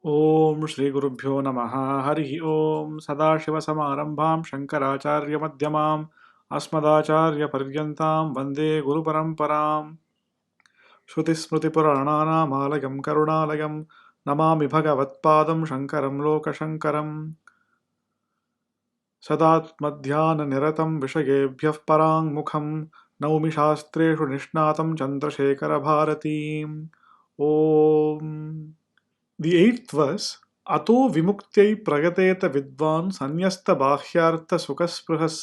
Om Shri Gurubhyo Namaha Harihi Om Sadashivasamarambham Shankaracharya Asmadacharya Paryantam Vande Guru Paramparam Shrutismrutipurananamalayam Karunalayam Namami Bhagavatpadam Shankaram Lokashankaram Sadatmadhyana-niratam Vishayebhyah Parang Mukham Naumi Shastreshu Nishnatam Chandrasekhara Bharatim Om. The eighth verse, Ato Vimuktei Pragateta Vidvan Sanyasta Bhahyartha Sukasprihas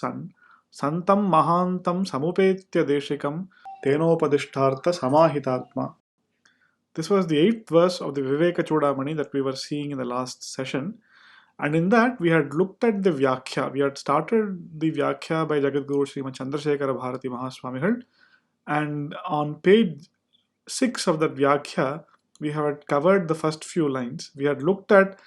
Santam Mahantam Samupetya Deshikam Tenopadishtartha Samahitatma. This was the eighth verse of the Vivekachudamani that we were seeing in the last session. And in that, we had looked at the vyakhya. We had started the vyakhya by Jagadguru Srimad Chandrasekhara Bharati Mahaswamigal. And on page 6 of that vyakhya, we had covered the first few lines. We had looked at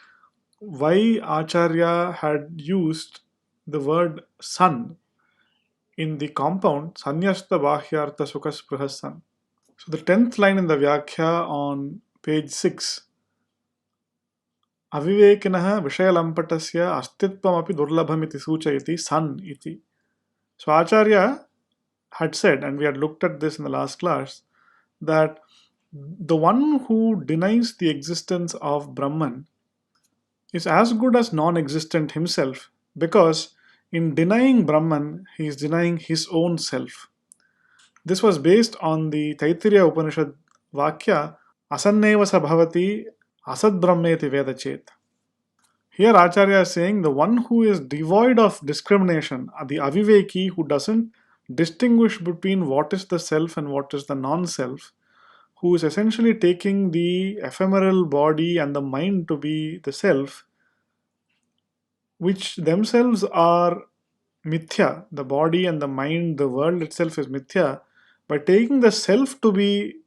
why Acharya had used the word sun in the compound Sanyasta Bhahyartha Sukasprihas San. So the 10th line in the vyakhya on page 6, Avivekinah Vishayalampatasya Astitpamapi Durlabhamiti Suchayati San iti. So Acharya had said, and we had looked at this in the last class, that the one who denies the existence of Brahman is as good as non-existent himself, because in denying Brahman, he is denying his own self. This was based on the Taittiriya Upanishad Vakya, Asanneva Sabhavati Asad Brahmeti Vedachet. Here Acharya is saying the one who is devoid of discrimination, the Aviveki who doesn't distinguish between what is the self and what is the non-self, who is essentially taking the ephemeral body and the mind to be the self, which themselves are mithya. The body and the mind, the world itself is mithya. By taking the self to be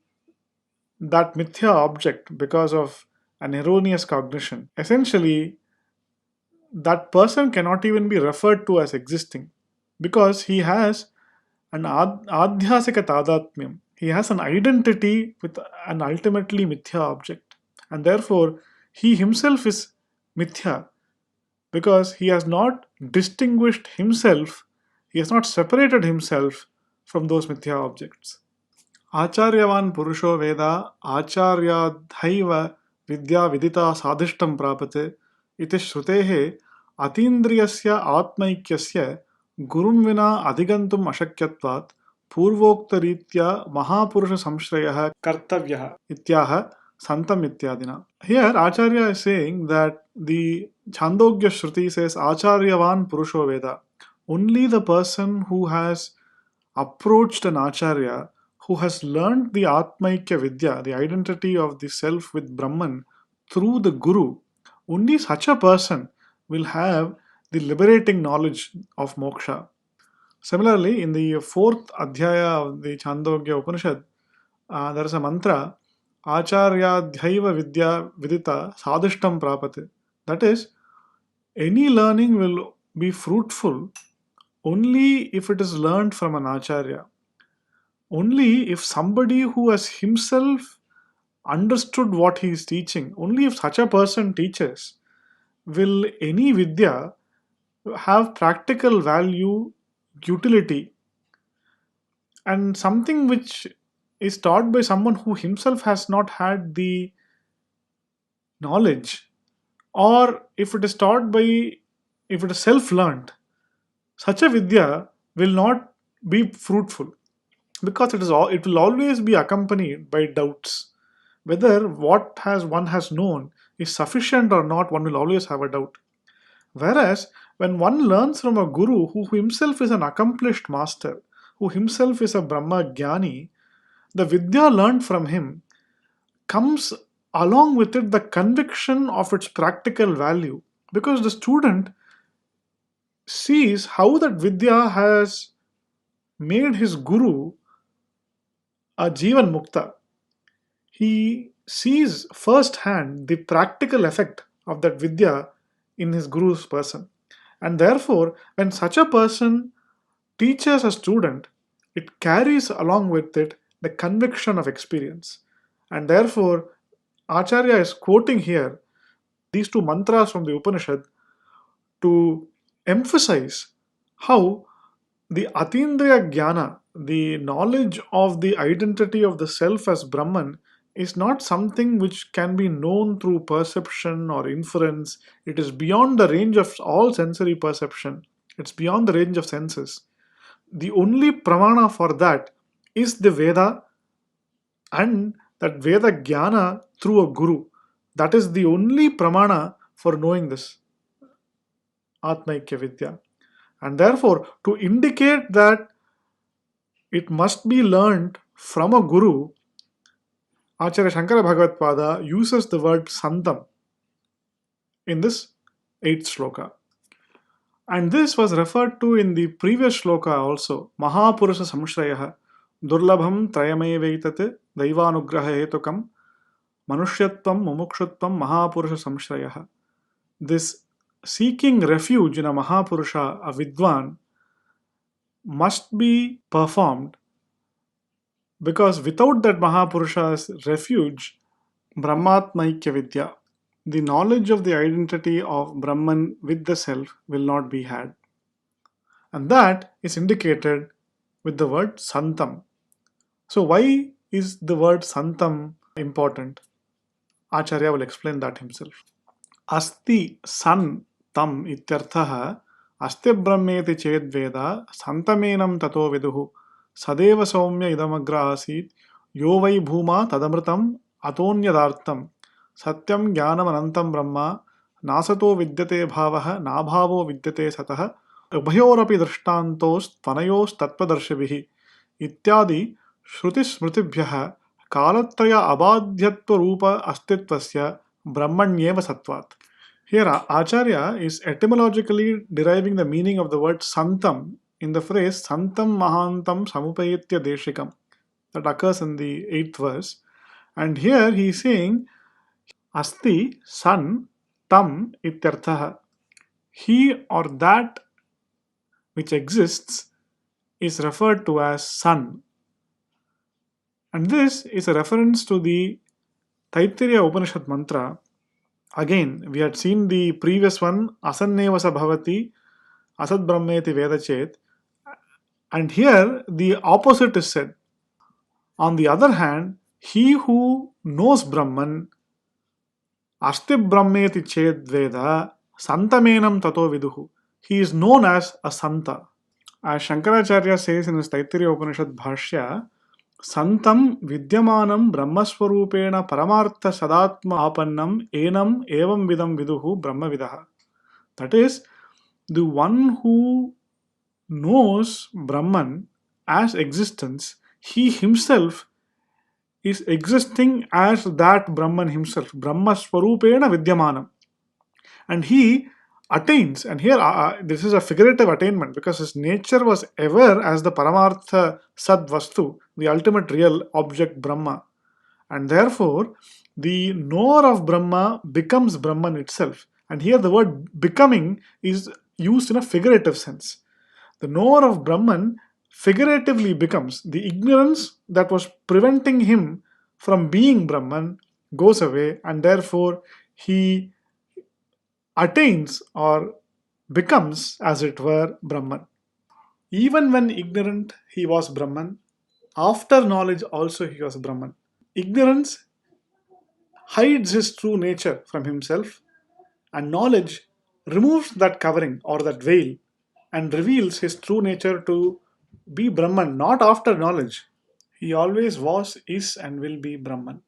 that mithya object because of an erroneous cognition, essentially that person cannot even be referred to as existing, because he has an adhyasika tadatmyam. He has an identity with an ultimately mithya object, and therefore he himself is mithya, because he has not distinguished himself, he has not separated himself from those mithya objects. Acharyavan Purusho Veda Acharyadhaiva Vidya Vidita Sadhishtam Prapate iti Shrutehe Atindriyasya Atmaikyasya Gurum Vina Adhigantum Ashakyatvat Purvoktaritya Mahapurusha Samshrayaha Kartavyaha Ityaha Santam Ityadina. Here Acharya is saying that the Chandogya Shruti says Acharyavan Purusho Veda. Only the person who has approached an Acharya, who has learned the Atmaikya Vidya, the identity of the self with Brahman through the Guru, only such a person will have the liberating knowledge of moksha. Similarly, in the fourth adhyaya of the Chandogya Upanishad, there is a mantra, Acharya Dhyaiva Vidya Vidita Sadhishtam Prapate. That is, any learning will be fruitful only if it is learned from an Acharya. Only if somebody who has himself understood what he is teaching, only if such a person teaches, will any Vidya have practical value, utility, and something which is taught by someone who himself has not had the knowledge, or if it is taught by, if it is self-learned, such a Vidya will not be fruitful, because it will always be accompanied by doubts. Whether what has one has known is sufficient or not, one will always have a doubt. Whereas when one learns from a guru who himself is an accomplished master, who himself is a Brahma Jnani, the Vidya learned from him comes along with it the conviction of its practical value, because the student sees how that Vidya has made his guru a Jivan Mukta. He sees firsthand the practical effect of that Vidya in his guru's person. And therefore, when such a person teaches a student, it carries along with it the conviction of experience. And therefore, Acharya is quoting here these two mantras from the Upanishad to emphasize how the Atindriya Jnana, the knowledge of the identity of the self as Brahman, is not something which can be known through perception or inference. It is beyond the range of all sensory perception. It's beyond the range of senses. The only pramana for that is the Veda, and that Veda Jnana through a Guru. That is the only pramana for knowing this Atmaikya Vidya. And therefore, to indicate that it must be learned from a Guru, Acharya Shankara Bhagavatpada uses the word Santam in this 8th shloka. And this was referred to in the previous shloka also. Mahapurusha Samshrayah Durlabham Trayamevaitat Daivanugraha Hetukam Manushyatvam Mumukshutvam Mahapurusha Samshrayah. This seeking refuge in a Mahapurusha, a Vidwan, must be performed, because without that Mahapurusha's refuge, Brahmatmaikya Vidya, the knowledge of the identity of Brahman with the self, will not be had. And that is indicated with the word Santam. So why is the word Santam important? Acharya will explain that himself. Asti san tam ityarthaha asti brahmeti chedveda santamenam tato viduhu sadeva soumya idamagra asit yo vai bhuma tadamritam atonyadartam satyam jnanam anantam brahma nasato vidyate bhavah nabhavo vidyate satah ubhayorapi drishtantos tvanayos tatpadarshibhi ityadi shruti smritibhyah kalatraya abadhyatva rupa astitvasya brahmanyeva satvat. Here Acharya is etymologically deriving the meaning of the word santam in the phrase santam mahantam samupayitya deshikam that occurs in the 8th verse. And here he is saying asti san tam ityarthaha. He or that which exists is referred to as sun. And this is a reference to the Taittiriya Upanishad mantra. Again, we had seen the previous one, asannevasa bhavati asad brahmeti vedachet, and here the opposite is said. On the other hand, he who knows Brahman, asti brahmeti ched veda santamenam tato viduhu, he is known as a santa. As Shankaracharya says in his Taittiriya Upanishad Bhashya, Santam Vidyamanam Brahmaswarupena Paramartha Sadatma Apannam Enam Evam Vidam Viduhu Brahma Vidaha. That is, the one who knows Brahman as existence, he himself is existing as that Brahman himself, Brahmaswarupena Vidyamanam. And he attains, and here this is a figurative attainment because his nature was ever as the Paramartha Sad Vastu, the ultimate real object Brahma. And therefore, the knower of Brahma becomes Brahman itself. And here the word becoming is used in a figurative sense. The knower of Brahman figuratively becomes. The ignorance that was preventing him from being Brahman goes away, and therefore he attains or becomes, as it were, Brahman. Even when ignorant, he was Brahman. After knowledge, also he was Brahman. Ignorance hides his true nature from himself, and knowledge removes that covering or that veil and reveals his true nature to be Brahman, not after knowledge. He always was, is, and will be Brahman.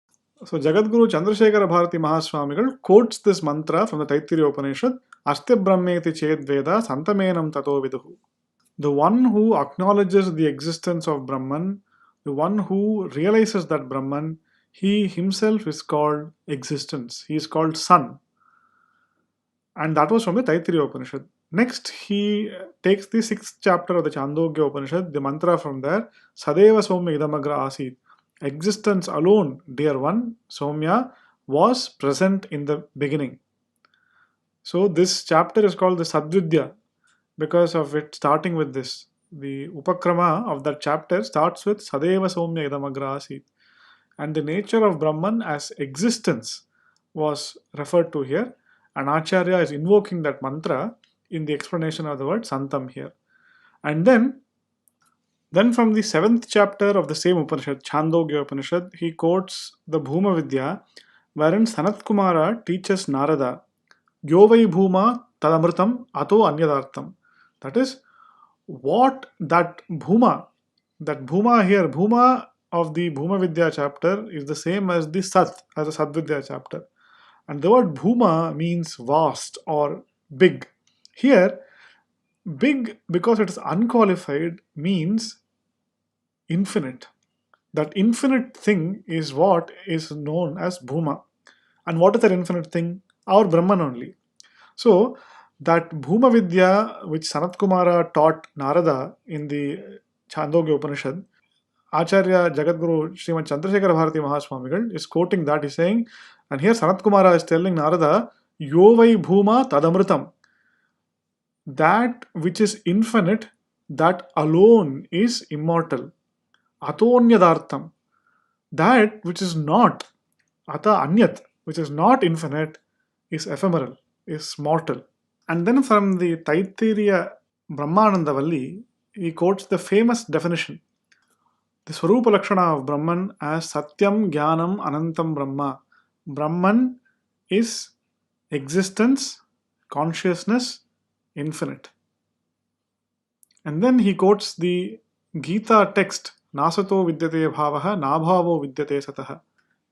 So Jagadguru Chandrasekhara Bharati Mahaswamigal quotes this mantra from the Taittiriya Upanishad, Asti Brahmeti Ched Veda Santamenam Tato Viduhu. The one who acknowledges the existence of Brahman, the one who realizes that Brahman, he himself is called existence. He is called Sun. And that was from the Taittiriya Upanishad. Next, he takes the 6th chapter of the Chandogya Upanishad, the mantra from there, Sadeva Somya Idamagra Asit. Existence alone, dear one, Somya, was present in the beginning. So this chapter is called the Sadvidya because of it starting with this. The Upakrama of that chapter starts with Sadeva Somya Idamagra Asit. And the nature of Brahman as existence was referred to here. And Acharya is invoking that mantra in the explanation of the word Santam here. And then from the seventh chapter of the same Upanishad, Chandogya Upanishad, he quotes the Bhuma Vidya, wherein Sanat Kumara teaches Narada, Yovai Bhuma Tadamritam Ato Anyadartham. That is, what that Bhuma here, Bhuma of the Bhuma Vidya chapter is the same as the Sat, as the Sadvidya chapter. And the word Bhuma means vast or big. Here, big, because it is unqualified, means infinite. That infinite thing is what is known as Bhuma. And what is that infinite thing? Our Brahman only. So, that Bhuma Vidya, which Sanat Kumara taught Narada in the Chandogya Upanishad, Acharya Jagadguru Srimad Chandrasekhara Bharati Mahaswamigal is quoting that. He's saying, and here Sanat Kumara is telling Narada, Yovai Bhuma Tadamritam. That which is infinite, that alone is immortal. Atonyadartham. That which is not, ata anyat, which is not infinite, is ephemeral, is mortal. And then from the Taittiriya Brahmanandavalli, he quotes the famous definition. The Swarupa Lakshana of Brahman as Satyam Jnanam Anantam Brahma. Brahman is existence, consciousness, infinite. And then he quotes the Gita text, Nasato vidyate bhavaha, nabhavo vidyate sataha.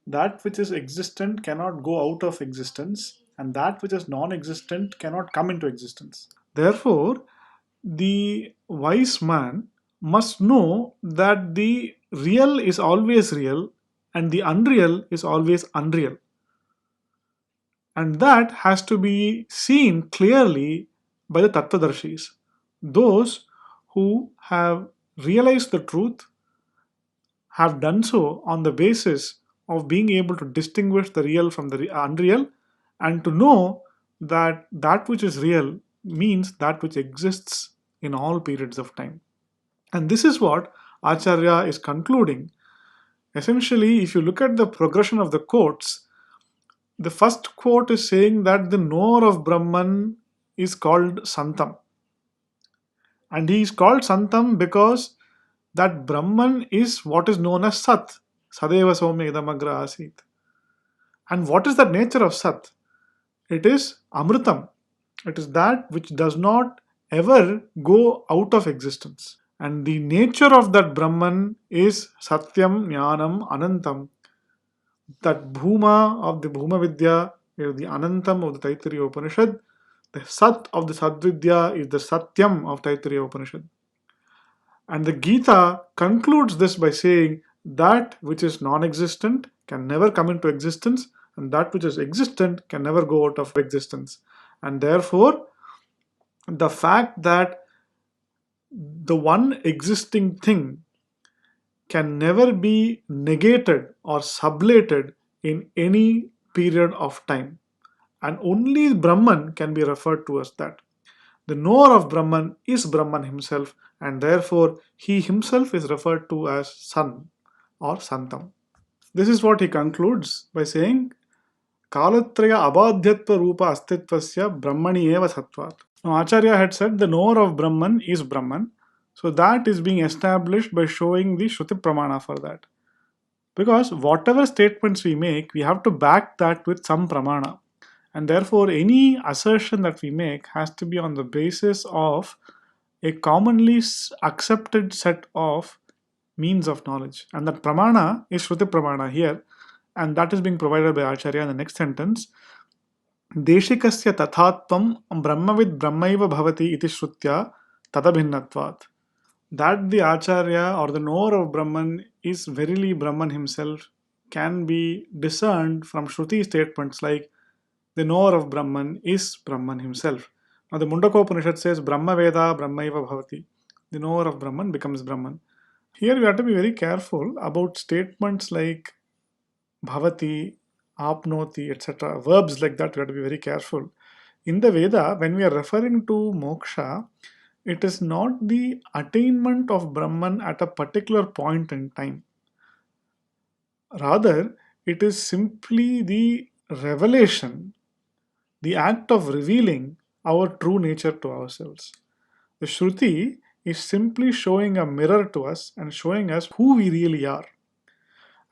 That which is existent cannot go out of existence, and that which is non existent cannot come into existence. Therefore, the wise man must know that the real is always real and the unreal is always unreal. And that has to be seen clearly by the Tattvadarshis. Those who have realized the truth have done so on the basis of being able to distinguish the real from the unreal, and to know that that which is real means that which exists in all periods of time. And this is what Acharya is concluding. Essentially, if you look at the progression of the quotes, the first quote is saying that the knower of Brahman is called Santam. And he is called Santam because that Brahman is what is known as Sat. Sadeva Soumya Idamagra Asit. And what is the nature of Sat? It is Amritam. It is that which does not ever go out of existence. And the nature of that Brahman is Satyam, Jnanam, Anantam. That Bhuma of the Bhuma Vidya is the Anantam of the Taittiriya Upanishad. The Sat of the Sadvidya is the Satyam of Taittiriya Upanishad. And the Gita concludes this by saying that which is non existent can never come into existence, and that which is existent can never go out of existence. And therefore, the fact that the one existing thing can never be negated or sublated in any period of time. And only Brahman can be referred to as that. The knower of Brahman is Brahman himself, and therefore he himself is referred to as Sun or Santam. This is what he concludes by saying, Kalatraya abadhyatva rupa astitvasya brahmani eva sattvat. Now, Acharya had said the knower of Brahman is Brahman. So that is being established by showing the Shruti Pramana for that. Because whatever statements we make, we have to back that with some Pramana. And therefore, any assertion that we make has to be on the basis of a commonly accepted set of means of knowledge. And that Pramana is Shruti Pramana here. And that is being provided by Acharya in the next sentence. Deshikasya tathatvam brahmavid brahmaiva bhavati iti shrutya tadabhinnatvat. That the Acharya or the knower of Brahman is verily Brahman himself can be discerned from Shruti statements like the knower of Brahman is Brahman himself. Now the Mundaka Upanishad says Brahma Veda Brahmaiva Bhavati. The knower of Brahman becomes Brahman. Here we have to be very careful about statements like Bhavati, Apnoti, etc. Verbs like that we have to be very careful. In the Veda, when we are referring to moksha, it is not the attainment of Brahman at a particular point in time. Rather, it is simply the revelation the act of revealing our true nature to ourselves. The Shruti is simply showing a mirror to us and showing us who we really are.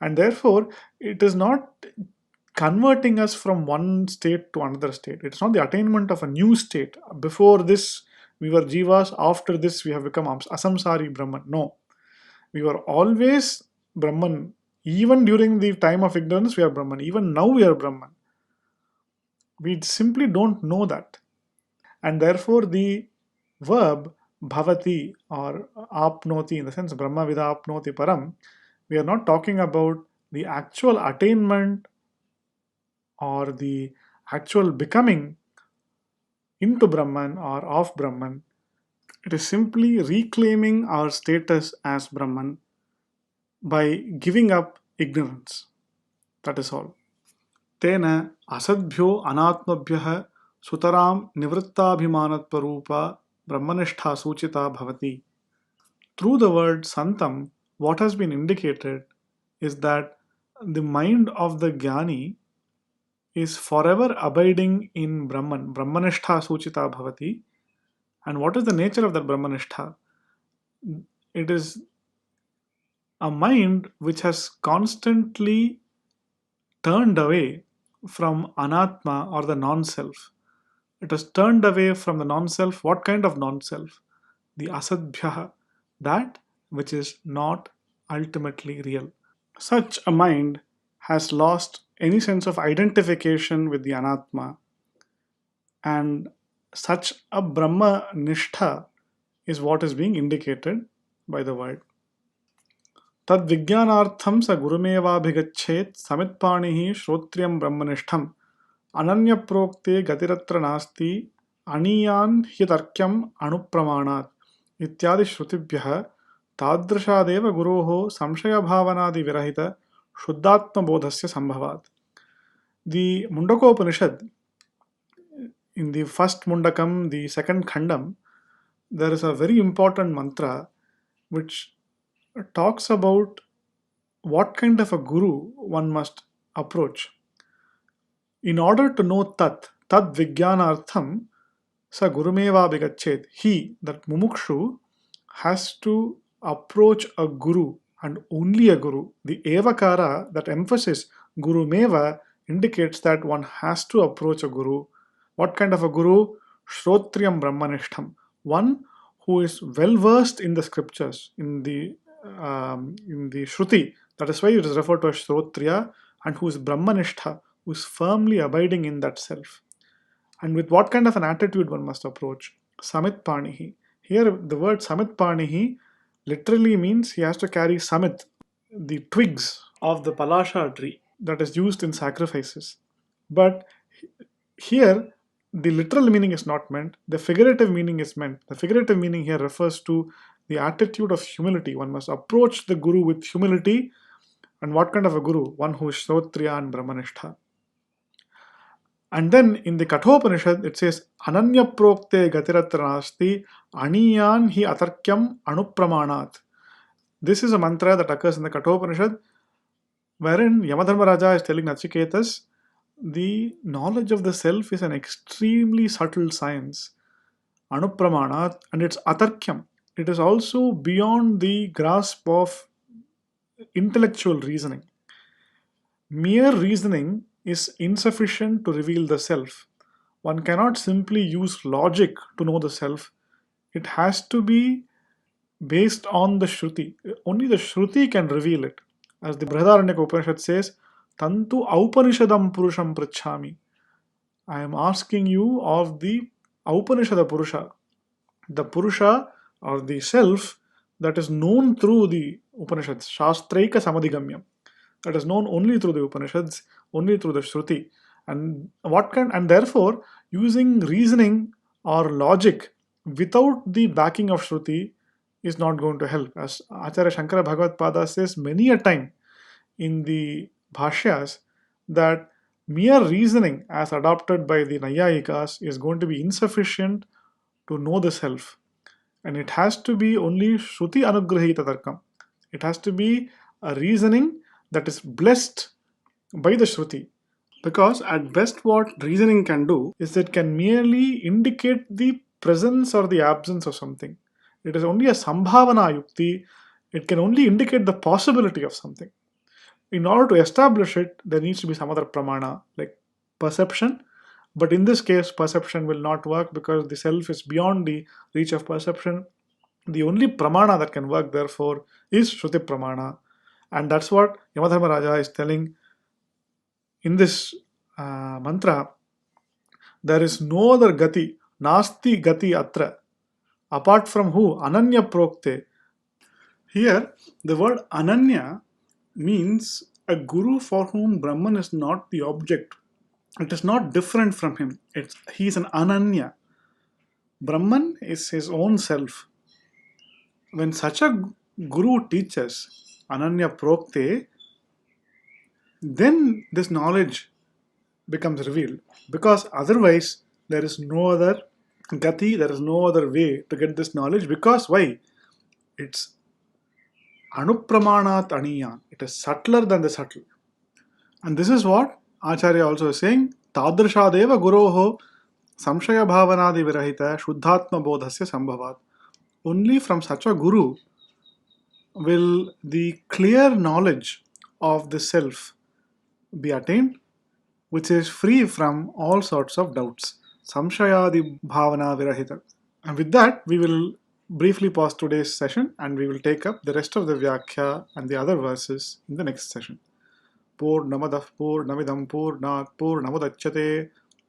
And therefore, it is not converting us from one state to another state. It's not the attainment of a new state. Before this, we were jivas. After this, we have become asamsari Brahman. No, we were always Brahman. Even during the time of ignorance, we are Brahman. Even now, we are Brahman. We simply don't know that. And therefore, the verb bhavati or apnoti, in the sense Brahma vida apnoti param, we are not talking about the actual attainment or the actual becoming into Brahman or of Brahman. It is simply reclaiming our status as Brahman by giving up ignorance. That is all. तेन असद्भ्यो अनात्मभ्यः सुतरां निवृत्ताभिमानत्वरूपा ब्रह्मनिष्ठा सूचिता भवति. Through the word santam, what has been indicated is that the mind of the jnani is forever abiding in Brahman. Brahmanishtha suchita bhavati. And what is the nature of that Brahmanishtha? It is a mind which has constantly turned away from anatma or the non-self. It has turned away from the non-self. What kind of non-self? The asadbhyaha, that which is not ultimately real. Such a mind has lost any sense of identification with the anatma, and such a Brahma Nishtha is what is being indicated by the word. Tad Vijnanartham sa gurumevabhigachet samitpanihi shrotriyam brahmanishtham ananya prokte gatiratra nasti aniyan hyatarkyam anupramanat ityadi shrutibhyah tadrishadeva guroho samshaya bhavanadi virahita shuddhatma bodhasya sambhavat. The Mundakopanishad, in the first Mundakam, the second Khandam, there is a very important mantra which talks about what kind of a guru one must approach. In order to know tad vijnanartham, sa gurumeva bigachet. He, that mumukshu, has to approach a guru and only a guru. The evakara, that emphasis, gurumeva, indicates that one has to approach a guru. What kind of a guru? Shrotriyam brahmanishtham. One who is well versed in the scriptures, in the Shruti. That is why it is referred to as Shrotriya, and who is Brahmanishtha, who is firmly abiding in that self. And with what kind of an attitude one must approach? Samit Panihi. Here, the word Samit Panihi literally means he has to carry Samit, the twigs of the Palasha tree that is used in sacrifices. But here, the literal meaning is not meant, the figurative meaning is meant. The figurative meaning here refers to the attitude of humility. One must approach the guru with humility. And what kind of a guru? One who is Shrotriya and Brahmanishtha. And then in the Kathopanishad, it says, Ananya prokte gatiratra aniyan hi atarkyam anupramanat. This is a mantra that occurs in the Kathopanishad, wherein Yamadharmaraja is telling Nachiketas, the knowledge of the self is an extremely subtle science, anupramanat, and it's atarkyam. It is also beyond the grasp of intellectual reasoning. Mere reasoning is insufficient to reveal the self. One cannot simply use logic to know the self. It has to be based on the Shruti. Only the Shruti can reveal it. As the Brihadaranyaka Upanishad says, Tantu Aupanishadam Purusham Prachami. I am asking you of the Aupanishada Purusha, the Purusha or the self that is known through the Upanishads, Shastraika Samadhigamyam, that is known only through the Upanishads, only through the Shruti. And therefore, using reasoning or logic without the backing of Shruti is not going to help. As Acharya Shankara Bhagavad Pada says many a time in the Bhashyas, that mere reasoning as adopted by the Nayayikas is going to be insufficient to know the self. And it has to be only Shruti Anugrahita Tarkam. It has to be a reasoning that is blessed by the Shruti. Because at best, what reasoning can do is it can merely indicate the presence or the absence of something. It is only a sambhavana yukti. It can only indicate the possibility of something. In order to establish it, there needs to be some other pramana, like perception. But in this case, perception will not work because the self is beyond the reach of perception. The only pramana that can work, therefore, is Shruti pramana. And that's what Yamadharmaraja is telling in this mantra. There is no other gati, nasti gati atra, apart from who? Ananya prokte. Here, the word ananya means a guru for whom Brahman is not the object. It is not different from him. He is an ananya. Brahman is his own self. When such a guru teaches ananya prokte, then this knowledge becomes revealed. Because otherwise, there is no other gati, there is no other way to get this knowledge. Because why? It's anupramanat aniyan. It is subtler than the subtle. And this is what Acharya also is saying. Tadrishadeva guroho samshaya bhavanadi virahita shuddhatma bodhasya sambhavat. Only from such a guru will the clear knowledge of the self be attained, which is free from all sorts of doubts. Samshayadi bhavana virahita. And with that, we will briefly pause today's session and we will take up the rest of the vyakhya and the other verses in the next session. Purnamadah Purnamidam Purnat Purnamudachyate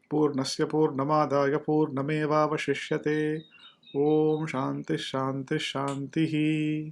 Purnasya Purnamadaya Purnameva Vashishyate. Om Shanti Shanti Shanti.